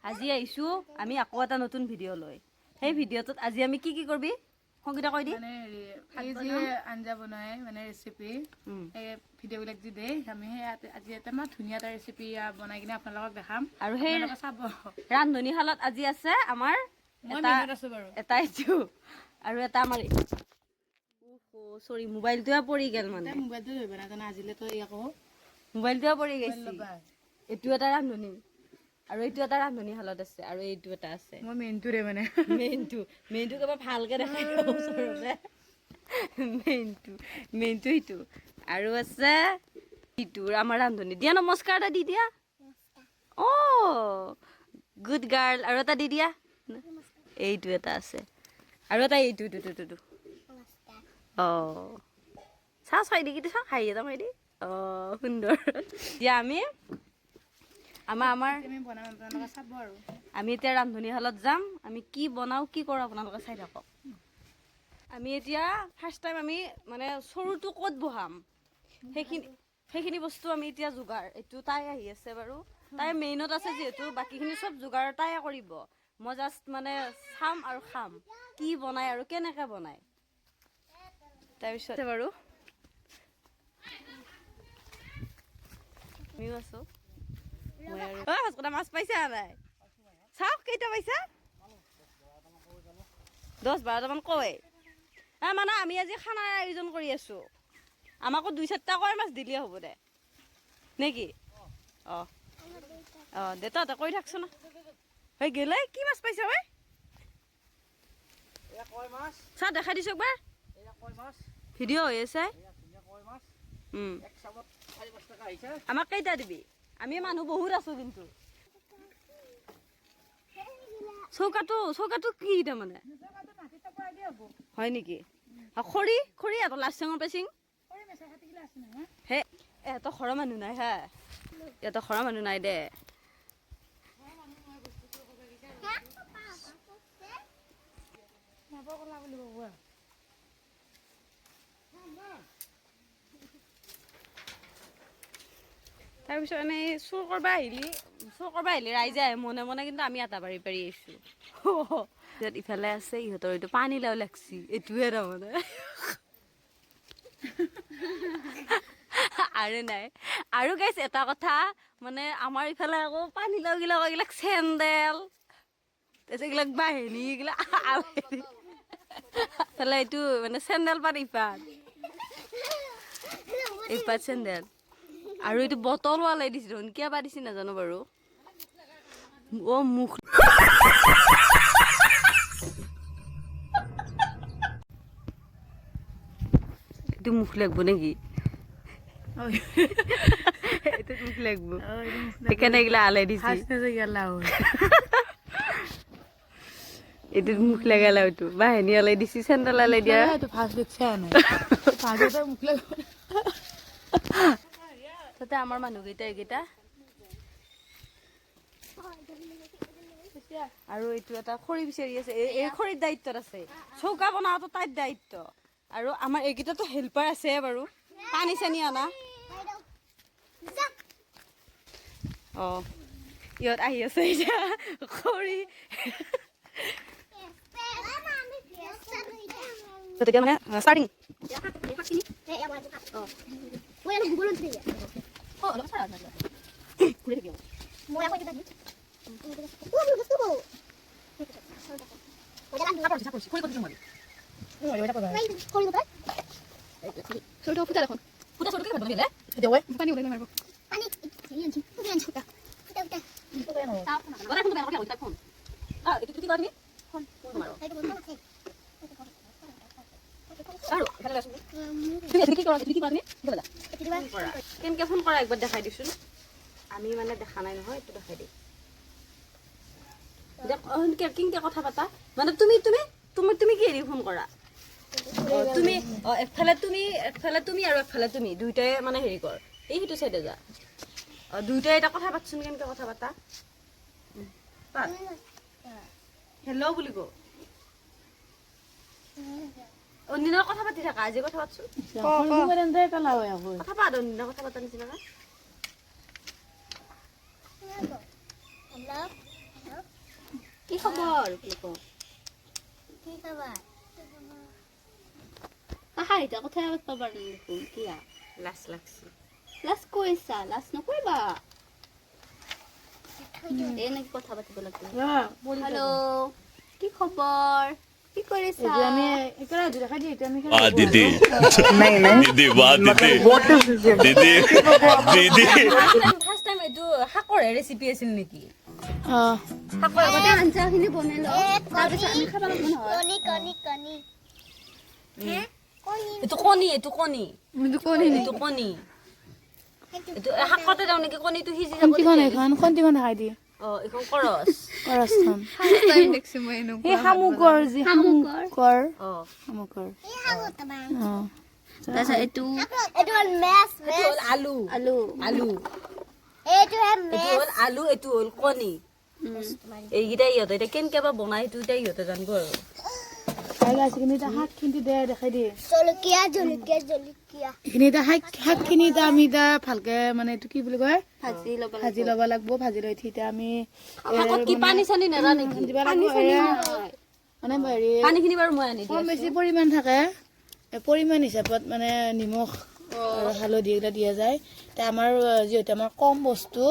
আজি আহিছো আমি আকৌ এটা নতুন ভিডিঅ' লৈ সেই ভিডিঅ'টোত আজি আমি কি কি কৰবি সংগীতা কৈ দি মানে এই যে আঞ্জা বনাই মানে ৰেচিপি এই ভিডিঅ'বিলাক যি দেই আমি আজি এটা ধুনীয়া এটা ৰেচিপি বনাই কিনে আপোনালোকক দেখাম আৰু সেই চাব ৰান্ধনীশালত আজি আছে আমাৰ মই মেনুত আছো বাৰু এটা ইটো আৰু এটা আমাৰ সৰি মোবাইলটোৱে পৰি গেল মানে মোবাইলটো ধৰিব নাজানো আজিলে তো আকৌ মোবাইলটোৱে পৰি গৈছে এইটো এটা ৰান্ধনী আৰু এইটো এটা ৰান্ধনীশালত আছে আৰু এইটো এটা আছে মই মেইনটোৰে মানে মেইনটো কবা ভালকে দেখাই ওচৰতে মেইনটো ইটো আৰু আছে ইটো আমাৰ ৰান্ধনী দিয়া নমস্কাৰ এটা দি দিয়া অ গুড গাৰ্ল আৰু এটা দি দিয়া এইটো এটা আছে আৰু এটা এইটো অ চাহ চাই দি কিন্তু চাহ হাঁহি এটা মাৰি দি অ সুন্দৰ দিয়া আমি আমি এতিয়া ৰান্ধনীশালত যাম আমি কি বনাওঁ কি কৰোঁ আপোনালোকে চাই থাকক আমি এতিয়া ফাৰ্ষ্ট টাইম আমি মানে চৰুটো ক'ত বহাম সেইখিনি বস্তু আমি এতিয়া যোগাৰ এইটো তাই আহি আছে বাৰু তাই মেইনত আছে যিহেতু বাকীখিনি চব যোগাৰ তাই কৰিব মই জাষ্ট মানে চাম আৰু খাম কি বনাই আৰু কেনেকৈ বনাই তাৰপিছতে বাৰু আমিও আছোঁ মাছ পাইছা নাই চাওক কেইটা পাইছা 10-12টামান কয় মানে আমি আজি খানাৰ আয়োজন কৰি আছোঁ আমাকো 2-4টা কয় মাছ দিলে হ'ব দে নেকি অঁ দেউতা কৈ থাকছো না হৈ গেলে কি মাছ পাইছা ঐ চাহ দেখাই দিছোঁ একবাৰ ভিডিঅ' হৈ আছে আমাক কেইটা দিবি আমি মানুহ বহুত আছো কিন্তু চৌকাটো কি তাৰমানে হয় নেকি খৰি এটা লাচিঙৰ পেচিং হে এহঁতৰ ঘৰৰ মানুহ নাই হা ইহঁতৰ ঘৰৰ মানুহ নাই দে তাৰপিছত এনেই চুৰ কৰিব আহিলে ৰাইজে আহে মনে মনে কিন্তু আমি এটা পাৰি আহিছোঁ ইফালে আছে ইহঁতৰ এইটো পানী লাও লাগছি এইটোৱে তাৰমানে আৰু নাই আৰু গাইছ এটা কথা মানে আমাৰ ইফালে আকৌ পানী লাও এইগিলাক চেণ্ডেল তাৰপিছত এইগিলাক বাহিনী এইগিলাক এইফালে এইটো মানে চেণ্ডেল পাত ইপাত চেণ্ডেল আৰু এইটো বটল ওলাই দিছে দেখোন কিয় বা দিছে নাজানো বাৰু অ মুখ এইটো মুখ লাগব নেকি এইটো মুখ লাগব সেইকাৰণে এইগিলা আলাই দিছে এইটোত মুখ লাগালে এইটো বাহিনী আলাই দিছে চেণ্ডেল আলাই দিয়া তাতে আমাৰ মানুহকেইটা এইকেইটা আৰু এইটো এটা খৰি বিচাৰি আছে এই খৰিৰ দায়িত্বত আছে চৌকা বনাওঁতো তাইৰ দায়িত্ব আৰু আমাৰ এইকেইটাতো হেল্পাৰ আছে বাৰু পানী চানী আনা অ ইহঁত আহি আছে এতিয়া খৰি তেতিয়া মানে ষ্টাৰ্টিং কেনেকে ফোন কৰা একবাৰ দেখাই দিছোন আমি মানে দেখা নাই নহয় এইটো দেখাই দিম কেনেকে কথা পাতা মানে তুমি কি হেৰি ফোন কৰা তুমি একফালে তুমি আৰু একফালে তুমি দুইটাই মানে হেৰি কৰ এই সেইটো চাইডে যা দুইটাই এটা কথা পাতছোন কেনেকে কথা পাতা হেল্ল' বুলি কো অন্যদিনৰ কথা পাতি থাকা আজি কথা পাতছোন কথা পাত অন্যদিনৰ কথা পাতা নিচিনা কি খবৰ কি খবৰ? কাহা এতিয়া কথাই পাতিব পাৰা নাই দেখোন কিয়া লাজ লাগছে লাজ কৰিছা লাজ নকৰিবা এনেকে কথা পাতিব লাগে হেল্ল' কি খবৰ কি কৰিছা আমি একেৰা দেখা দি আমি वाह दीदी दीदी वाह दीदी दीदी दीदी ফাৰ্ষ্ট টাইম এইটো শাকৰ ৰেচিপি আছিল নেকি অ' শাকৰ আগতে আঞ্জাখিনি বনাই লওঁ তাৰপিছত আমি খাব লাগিব নহয় কণী কণী কণী এইটো কণী এইটো কণী কিন্তু কণী এইটো কণী এইটো শাকতে যাওঁ নেকি কণীটো সিজি যাব খন্তিখন এখন খন্তিখন দেখাই দি এইখন কৰচ কৰচখন এই শামুকৰ যি শামুকৰ অঁ শামুকৰ এই হাগো তামাং অ' তাৰপিছত এইটো এইটো হ'ল মেছ এইটো হ'ল আলু আলু আলু এইটো হে এইটো মেছ হ'ল আলু এইটো হ'ল কণী এইকেইটা ইহঁতে এতিয়া কেনেকৈ বা বনাই সেইটো এতিয়া ইহঁতে জানিব আৰু আৰু আজিখিনি এতিয়া শাকখিনি দেখাই দিয়ে জলকীয়া জলকীয়া জলকীয়া এইখিনি এতিয়া শাকখিনি এতিয়া আমি এতিয়া ভালকে মানে এইটো কি বুলি কয় ভাজি ল'ব ভাজি ল'ব লাগিব ভাজি লৈ উঠি এতিয়া আমি শাকত কি পানী চানী নেৰা নেকি দিব লাগিব মানে হেৰি পানীখিনি বাৰু মই আনি কম দিম বেছি পৰিমাণ থাকে এই পৰিমাণ হিচাপত মানে নিমখ আৰু হালধি এইকেইটা দিয়া যায় এতিয়া আমাৰ যিহেতু আমাৰ কম বস্তু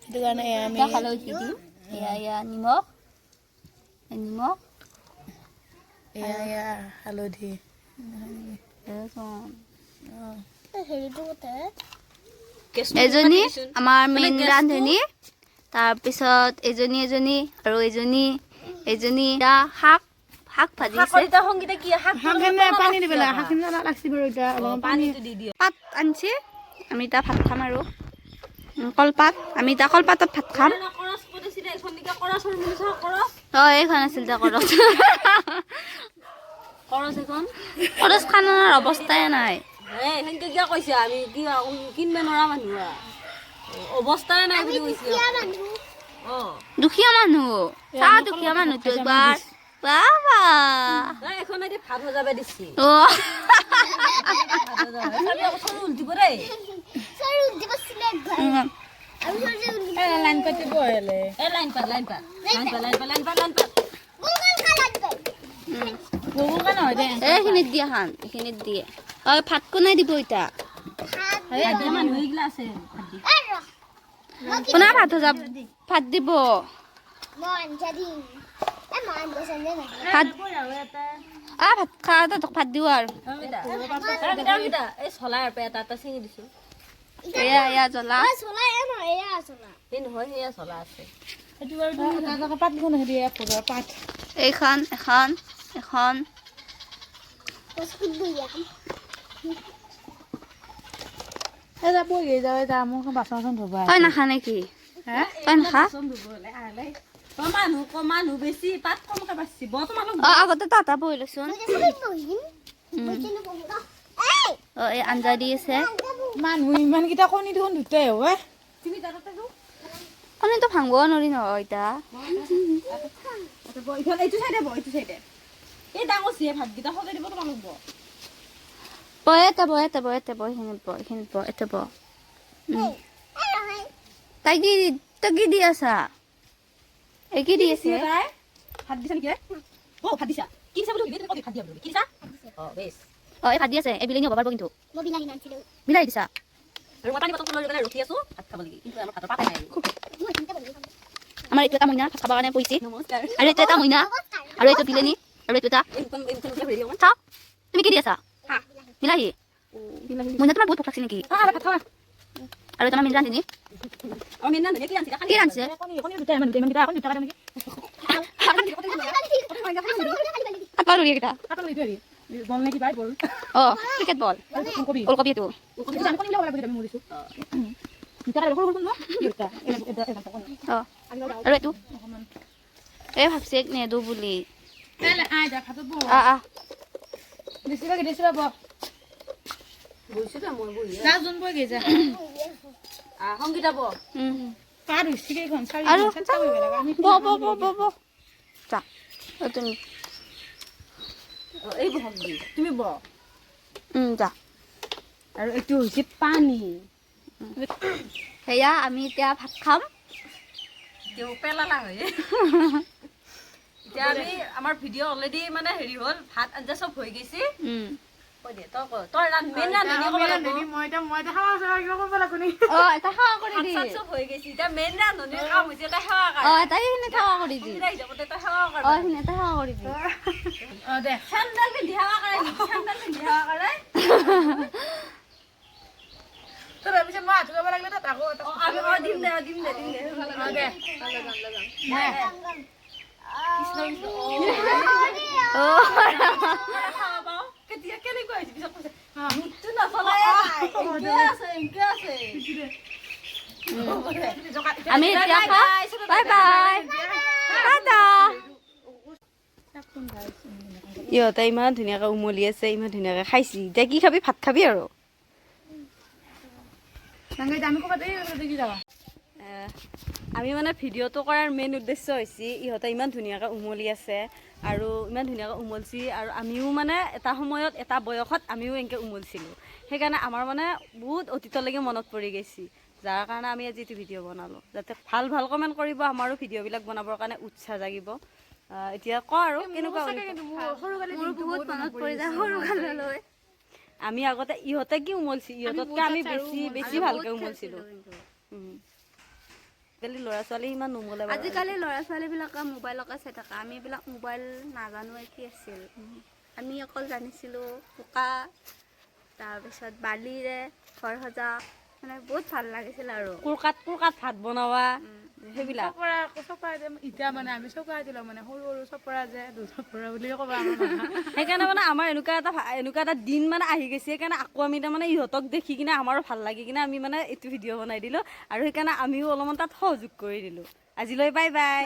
সেইটো কাৰণে আমি হালধি দিম এয়া নিমখ নিমখ এয়া হালধি হেৰিটো কথা এজনী আমাৰ মেইন ৰান্ধনী তাৰপিছত এজনী আৰু এজনী শাক ভাজিছে শাকৰিতা সংগীতা কি শাকখিনি পানী দিব লাগে শাকখিনি লাগছি বাৰু এতিয়া অলপ পানীটো দি দিওঁ পাত আনছি আমি এতিয়া ভাত খাম আৰু কলপাত আমি এতিয়া কলপাতত ভাত খাম কৰচ কৰিছিলে এখন দিকে কৰচৰ বুলি চাওঁ কৰচ এইখন আছিল এতিয়া কৰচ কৰচ এখন কৰচ খানাৰ অৱস্থাই নাই সেনেকে কিয় কৈছে আমি কি কিনব নোৱাৰা মানুহ অৱস্থাই নাই বুলি কৈছে অঁ দুখীয়া মানুহ চাহ দুখীয়া মানুহটো একবাৰ বাবা এখন এতিয়া ভাত সজাব দিছি অ' সৰু উল্টিব দেই সৰু দিব সিলেক্ট হয় আৰু সৰু লাইন পাতিব হ'লে লাইন পাত গুগল কালাত গৈ এইখিনিত দিয়ে খান এইখিনিত দিয়ে ভাত কোনাই দিব এতিয়া মানুহ এইগিলা আছে কোনে ভাত দিব মন যদি মন বসনে না ভাত ভাত খা তোক ভাত দিওঁ আৰু এই চলাই আৰু এটা এটা চিঙি দিছো এয়া জ্বলা চলাই না এয়া চলা এই নহয় সেয়া চলা আছে পাতখন হেৰি ফুলৰ পাত এইখন এখন বস্কুট বুইয়া এটা বহি যাওঁ এতিয়া মোক বাচন ধুবা তই নাখা নেকি তই নাখা মানুহ বেছি পাত কমকে বাচিব তোমালোক আগতে তাতা বহি লৈচোন বহিম বহিনো বহিবা এই এই আঞ্জা দি আছে মানুহ ইমানকেইটা কণী দেখোন দুটাই হয় তুমি তাতে কণীটো ভাঙিব নোৱাৰি নহয় এতিয়া এইটো চাইডে এইটো চাইডে এই ডাঙৰ চিয়ে ভাতকেইটা সজাই দিব তোমালোক এইখিনিত তাই কি দি আছা এই কি দি আছে ভাত দিছা নেকি ভাত দিছা কি দিছা বুলি ভাত দিয়া বুলি কি দিছা বেছ এই ভাত দি আছে এই বিলাহী হ'ব পাৰিব কিন্তু মই বিলাহী নাছিলো বিলাহী দিছা আৰু মই পানী বটল লৈ পেলাই ৰখি আছো ভাত খাব লাগি কিন্তু আমাৰ ভাতৰ পাত নাই মই চিন্তা কৰিলো আমাৰ এইটো এটা মইনা ভাত খাবৰ কাৰণে পৰিছে নমস্কাৰ আৰু এইটো এটা মইনা আৰু এইটো বিলাহী আৰু এইটো এটা চাওঁ তুমি কি দি আছা বিলাহী মইনা তোমাৰ বহুত ভোক লাগছে নেকি আৰু এটা মেইন ৰান্ধনী কি ৰান্ধছে পাতলা লৰি এইকেইটা ক্ৰিকেট বল ওলকবি এইটো আৰু এইটো এই ভাবছে নেদো বুলি সংগীতা ব পাৰ হৈছে কেইখন আৰু চাৰি তুমি এই বহক তুমি ব যা আৰু এইটো হৈছে পানী সেয়া আমি এতিয়া ভাত খাম পেলালা হয় এতিয়া আমি আমাৰ ভিডিঅ' অলৰেডি মানে হেৰি হ'ল ভাত আঞ্জা চব হৈ গৈছে কৈ দে তই ক তই মেইন ৰান্ধনি ক'ব লাগিব মই এতিয়া খাওঁ কিবা কৰিব লাগো নি এটা সেৱা কৰি দি ভাত চব হৈ গৈছে এতিয়া মেইন ৰান্ধনিৰ কাম হৈছে এটা সেৱা কৰা তাই সিনে সেৱা কৰি দি আহিছে এটা সেৱা কৰা সিনে এটা সেৱা কৰি দি দে চেণ্ডেল পিন্ধি সেৱা কৰে চেণ্ডেল পিন্ধি সেৱা কৰে তোৰ তাৰপিছত মই হাত ধুব লাগিলে তাত আকৌ আমি দিম দে দে কেতিয়া কেনেকুৱা হৈছে পিছত কৈছে মুখটো নচলাই এনেকে আছে আমি এতিয়া বাই বাই টাটা ইহঁতে ইমান ধুনীয়াকৈ উমলি আছে ইমান ধুনীয়াকৈ খাইছি এতিয়া কি খাবি ভাত খাবি আৰু আমি ক'ৰবাত দেখি যাবা আমি মানে ভিডিঅ'টো কৰাৰ মেইন উদ্দেশ্য হৈছে ইহঁতে ইমান ধুনীয়াকৈ উমলি আছে আৰু ইমান ধুনীয়াকৈ উমলছি আৰু আমিও মানে এটা সময়ত এটা বয়সত আমিও এনেকৈ উমলছিলোঁ সেইকাৰণে আমাৰ মানে বহুত অতীতলৈকে মনত পৰি গৈছে যাৰ কাৰণে আমি আজি এইটো ভিডিঅ' বনালোঁ যাতে ভাল ভাল কমেণ্ট কৰিব আমাৰো ভিডিঅ'বিলাক বনাবৰ কাৰণে উৎসাহ জাগিব এতিয়া ক আৰু কেনেকুৱা বহুত মনত পৰি যায় সৰু কাললৈ আমি আগতে ইহঁতে কি উমলছি ইহঁততকৈ আমি বেছি ভালকৈ উমলছিলোঁ আজিকালি ল'ৰা ছোৱালী ইমান নুমলে আজিকালি ল'ৰা ছোৱালীবিলাকে মোবাইলকে চাই থাকে আমি এইবিলাক মোবাইল নাজানোৱে কি আছিল আমি অকল জানিছিলোঁ বোকা তাৰপিছত বালিৰে ঘৰ সজা মানে বহুত ভাল লাগিছিল আৰু কুৰকাত ভাত বনোৱা সেইবিলাক চপৰা এতিয়া মানে আমি চপৰা দিলোঁ মানে সৰু চপৰা যে দুচপৰা বুলিয়ে ক'বা সেইকাৰণে মানে আমাৰ এনেকুৱা এটা দিন মানে আহি গৈছে সেইকাৰণে আকৌ আমি তাৰমানে ইহঁতক দেখি কিনে আমাৰো ভাল লাগি কিনে আমি মানে এইটো ভিডিঅ' বনাই দিলোঁ আৰু সেইকাৰণে আমিও অলপমান তাত সহযোগ কৰি দিলোঁ আজিলৈ বাই বাই